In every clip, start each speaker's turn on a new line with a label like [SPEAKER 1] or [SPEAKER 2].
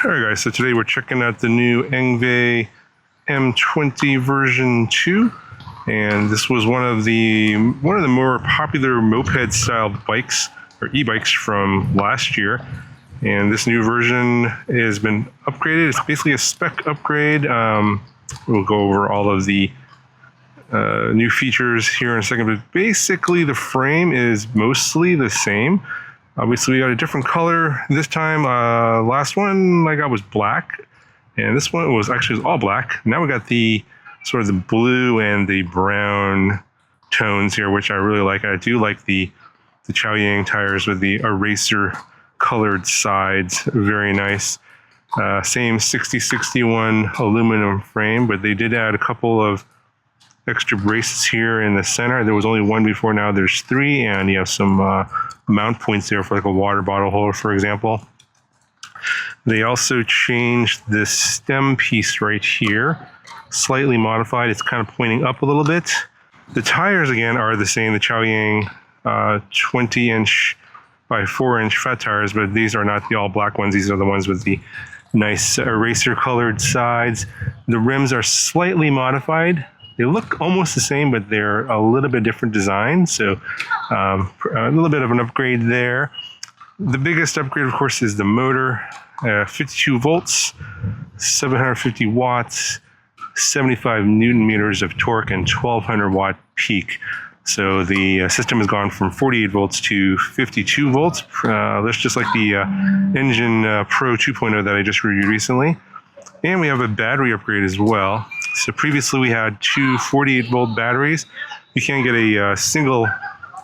[SPEAKER 1] Alright guys, so today we're checking out the new ENGWE M20 version 2, and this was one of the more popular moped style bikes or e-bikes from last year, and this new version has been upgraded. It's basically a spec upgrade. We'll go over all of the new features here in a second, but basically the frame is mostly the same. Obviously, we got a different color this time. Last one I got was black, and this one was actually all black. Now we got the sort of the blue and the brown tones here, which I really like. I do like the Chaoyang tires with the eraser colored sides. Very nice. Same 6061 aluminum frame, but they did add a couple of extra braces here in the center. There was only one before, now there's three, and you have some mount points there for like a water bottle holder, for example. They also changed this stem piece right here, slightly modified. It's kind of pointing up a little bit. The tires again are the same, the Chaoyang 20-inch by 4-inch fat tires, but these are not the all black ones. These are the ones with the nice eraser colored sides. The rims are slightly modified. They look almost the same, but they're a little bit different design, so a little bit of an upgrade there. The biggest upgrade, of course, is the motor. 52 volts, 750 watts, 75 Newton meters of torque, and 1200 watt peak. So the system has gone from 48 volts to 52 volts. That's just like the Engine Pro 2.0 that I just reviewed recently. And we have a battery upgrade as well. So previously we had two 48 volt batteries. You can get a single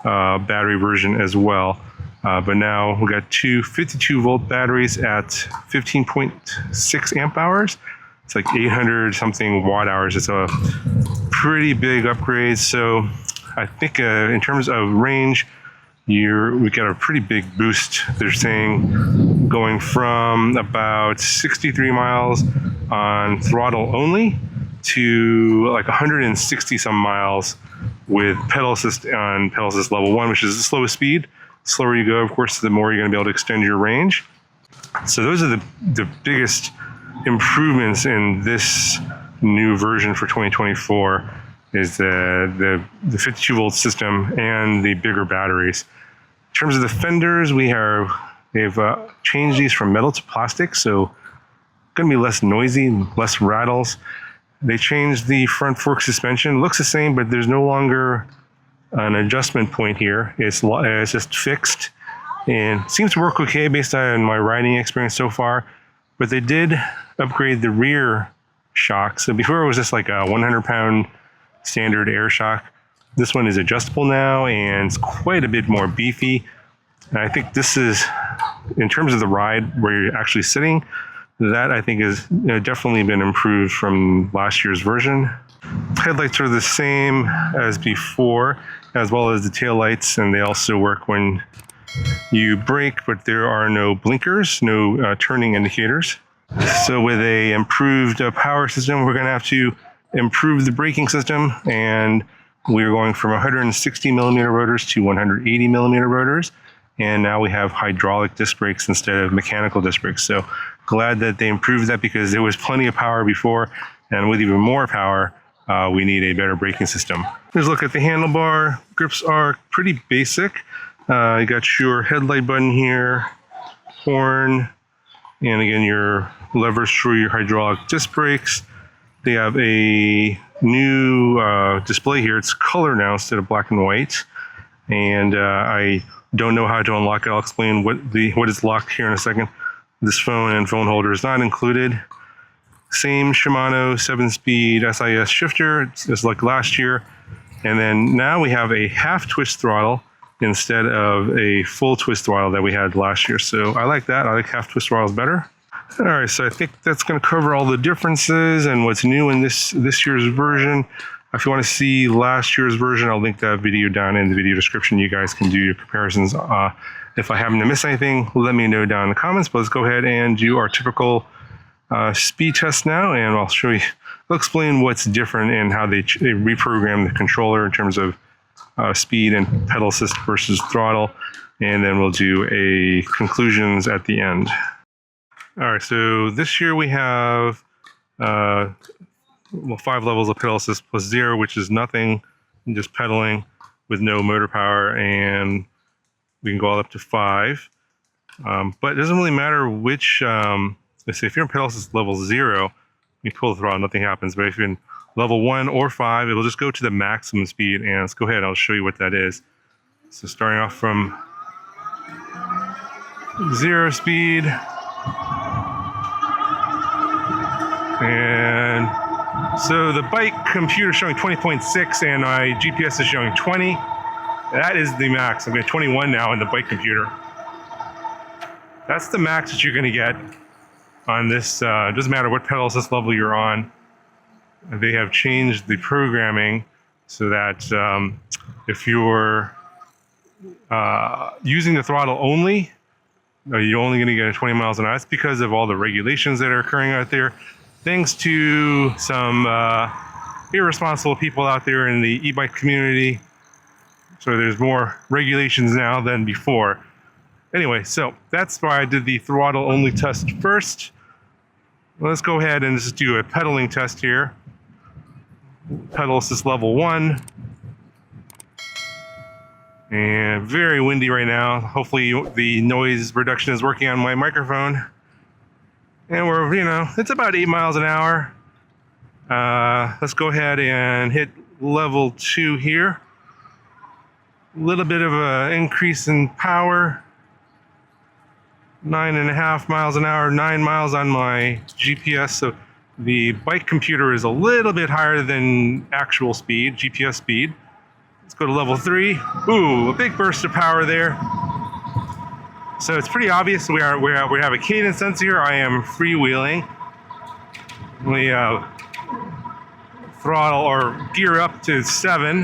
[SPEAKER 1] battery version as well. But now we got two 52 volt batteries at 15.6 amp hours. It's like 800 something watt hours. It's a pretty big upgrade. So I think in terms of range, we got a pretty big boost. They're saying going from about 63 miles on throttle only to like 160 some miles with pedal assist on pedal assist level 1, which is the slowest speed. The slower you go, of course, the more you're going to be able to extend your range. So those are the biggest improvements in this new version for 2024 is the 52 volt system and the bigger batteries. In terms of the fenders, they've changed these from metal to plastic, so going to be less noisy, less rattles. They changed the front fork suspension. It looks the same, but there's no longer an adjustment point here. It's just fixed, and seems to work okay based on my riding experience so far. But they did upgrade the rear shock. So before it was just like a 100-pound standard air shock. This one is adjustable now, and it's quite a bit more beefy. And I think this is, in terms of the ride where you're actually sitting, that I think has definitely been improved from last year's version. Headlights are the same as before, as well as the tail lights, and they also work when you brake, but there are no blinkers, no turning indicators. So with a improved power system, we're going to have to improve the braking system, and we're going from 160 millimeter rotors to 180 millimeter rotors. And now we have hydraulic disc brakes instead of mechanical disc brakes. So glad that they improved that, because there was plenty of power before, and with even more power, we need a better braking system. Here's a look at the handlebar. Grips are pretty basic. You got your headlight button here, horn, and again your levers for your hydraulic disc brakes. They have a new display here. It's color now instead of black and white. And I don't know how to unlock it. I'll explain what is locked here in a second. This phone and phone holder is not included. Same Shimano 7-speed SIS shifter, just like last year. And then now we have a half twist throttle instead of a full twist throttle that we had last year. So I like that. I like half twist throttles better. All right, so I think that's going to cover all the differences and what's new in this year's version. If you want to see last year's version, I'll link that video down in the video description. You guys can do your comparisons. If I happen to miss anything, let me know down in the comments. But let's go ahead and do our typical speed test now, and I'll explain what's different and how they reprogram the controller in terms of speed and pedal assist versus throttle, and then we'll do a conclusions at the end. All right, so this year we have 5 levels of pedal assist plus 0, which is nothing, just pedaling with no motor power, and we can go all up to 5. But it doesn't really matter which, let's say if you're in pedal assist level 0, you pull the throttle, nothing happens. But if you're in level 1 or 5, it'll just go to the maximum speed. And let's go ahead, I'll show you what that is. So starting off from 0 speed, and so the bike computer is showing 20.6 and my GPS is showing 20. That is the max. I'm at 21 now in the bike computer. That's the max that you're going to get on this. Doesn't matter what pedal assist level you're on. They have changed the programming so that if you're using the throttle only, you're only going to get 20 miles an hour. That's because of all the regulations that are occurring out there. Thanks to some irresponsible people out there in the e-bike community. So there's more regulations now than before. Anyway, so that's why I did the throttle only test first. Let's go ahead and just do a pedaling test here. Pedal assist level 1. And very windy right now. Hopefully the noise reduction is working on my microphone. And we're, it's about 8 miles an hour. Let's go ahead and hit level 2 here. A little bit of an increase in power. 9.5 miles an hour, 9 miles on my GPS. So the bike computer is a little bit higher than actual speed, GPS speed. Let's go to level 3. Ooh, a big burst of power there. So it's pretty obvious we have a cadence sensor here. I am freewheeling. We throttle or gear up to 7.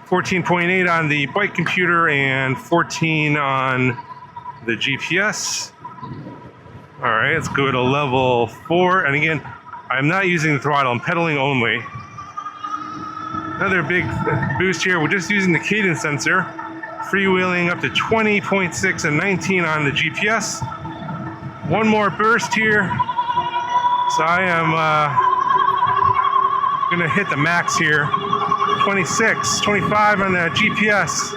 [SPEAKER 1] 14.8 on the bike computer and 14 on the GPS. All right, let's go to level 4. And again, I'm not using the throttle, I'm pedaling only. Another big boost here. We're just using the cadence sensor. Freewheeling up to 20.6 and 19 on the GPS. One more burst here. So I am gonna hit the max here. 26, 25 on the GPS.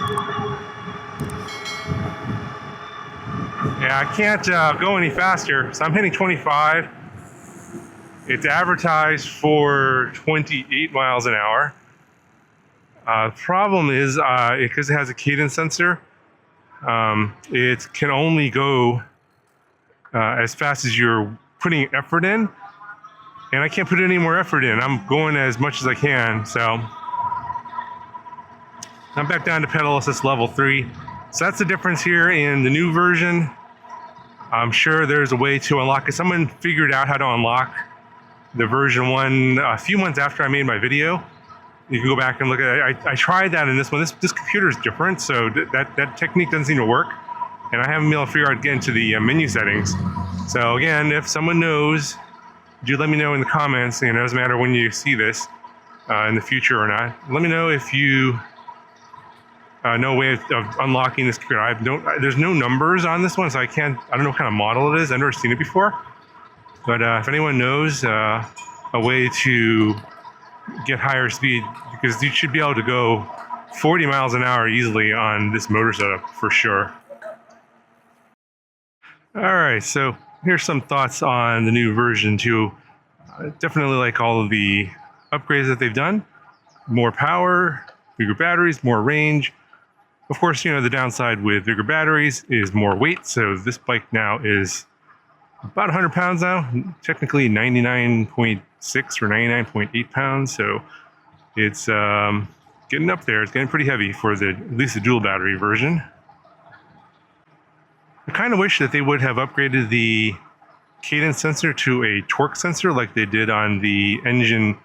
[SPEAKER 1] Yeah, I can't go any faster, so I'm hitting 25. It's advertised for 28 miles an hour. Problem is, because it has a cadence sensor, it can only go as fast as you're putting effort in, and I can't put any more effort in. I'm going as much as I can, so I'm back down to pedal assist level 3. So that's the difference here in the new version. I'm sure there's a way to unlock it. Someone figured out how to unlock the version 1 a few months after I made my video. You can go back and look at it. I tried that in this one. This computer is different, so that technique doesn't seem to work. And I haven't been able to figure out to get into the menu settings. So again, if someone knows, do let me know in the comments. It doesn't matter when you see this in the future or not. Let me know if you know a way of unlocking this computer. There's no numbers on this one, so I don't know what kind of model it is. I've never seen it before. But if anyone knows a way to get higher speed, because you should be able to go 40 miles an hour easily on this motor setup for sure. All right, so here's some thoughts on the new version 2. Definitely like all of the upgrades that they've done. More power, bigger batteries, more range. Of course, the downside with bigger batteries is more weight. So this bike now is about 100 pounds now, technically 99.6 or 99.8 pounds. So it's getting up there. It's getting pretty heavy for at least the dual battery version. I kind of wish that they would have upgraded the cadence sensor to a torque sensor like they did on the Engine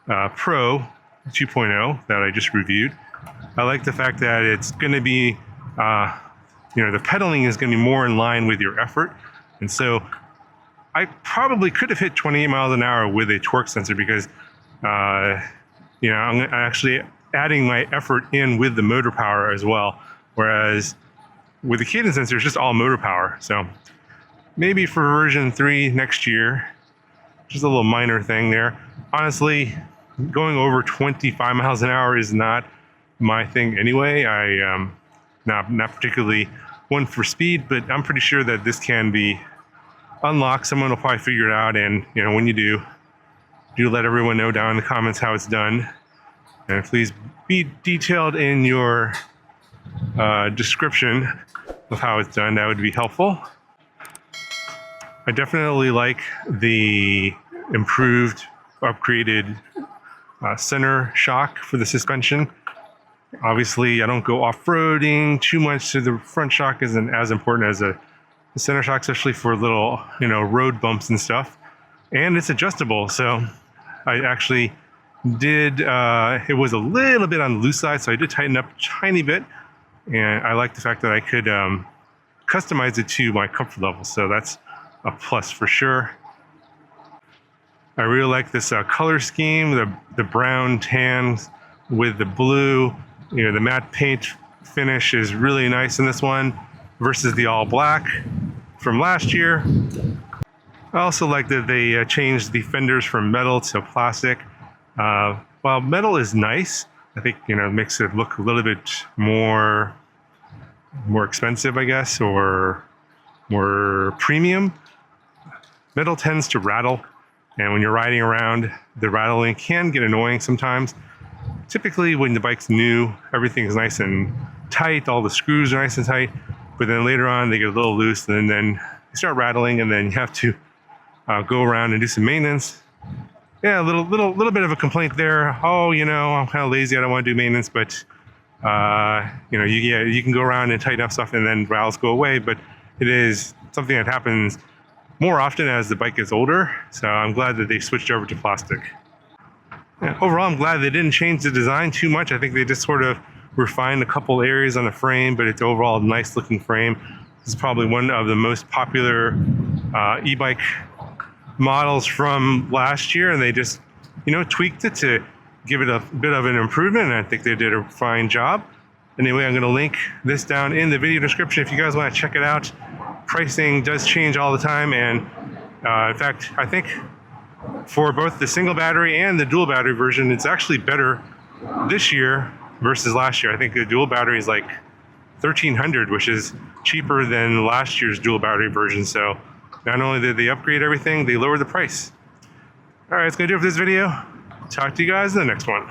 [SPEAKER 1] Pro 2.0 that I just reviewed. I like the fact that it's going to be, the pedaling is going to be more in line with your effort. And so I probably could have hit 28 miles an hour with a torque sensor because, I'm actually adding my effort in with the motor power as well. Whereas with the cadence sensor, it's just all motor power. So maybe for version 3 next year. Just a little minor thing there. Honestly, going over 25 miles an hour is not my thing anyway. I not particularly one for speed, but I'm pretty sure that this can be unlocked. Someone will probably figure it out, and when you do let everyone know down in the comments how it's done. And please be detailed in your description of how it's done. That would be helpful. I definitely like the improved, upgraded center shock for the suspension. Obviously, I don't go off-roading too much, so the front shock isn't as important as the center shock, especially for little, road bumps and stuff. And it's adjustable, so I actually did, it was a little bit on the loose side, so I did tighten up a tiny bit. And I like the fact that I could customize it to my comfort level, so that's a plus for sure. I really like this color scheme, the brown tans with the blue. The matte paint finish is really nice in this one versus the all black from last year. I also like that they changed the fenders from metal to plastic. While metal is nice, I think it makes it look a little bit more expensive, I guess, or more premium. Metal tends to rattle, and when you're riding around, the rattling can get annoying sometimes. Typically, when the bike's new, everything is nice and tight, all the screws are nice and tight, but then later on they get a little loose, and then they start rattling, and then you have to go around and do some maintenance. Yeah, a little bit of a complaint there. Oh, I'm kind of lazy, I don't want to do maintenance, but you can go around and tighten up stuff and then rattles go away, but it is something that happens more often as the bike gets older, so I'm glad that they switched over to plastic. Yeah, overall, I'm glad they didn't change the design too much. I think they just sort of refined a couple areas on the frame, but it's overall a nice looking frame. This is probably one of the most popular e-bike models from last year, and they just tweaked it to give it a bit of an improvement, and I think they did a fine job. Anyway, I'm going to link this down in the video description if you guys want to check it out. Pricing does change all the time, and in fact, I think for both the single battery and the dual battery version, it's actually better this year versus last year. I think the dual battery is like $1,300, which is cheaper than last year's dual battery version. So not only did they upgrade everything, they lowered the price. All right, that's going to do it for this video. Talk to you guys in the next one.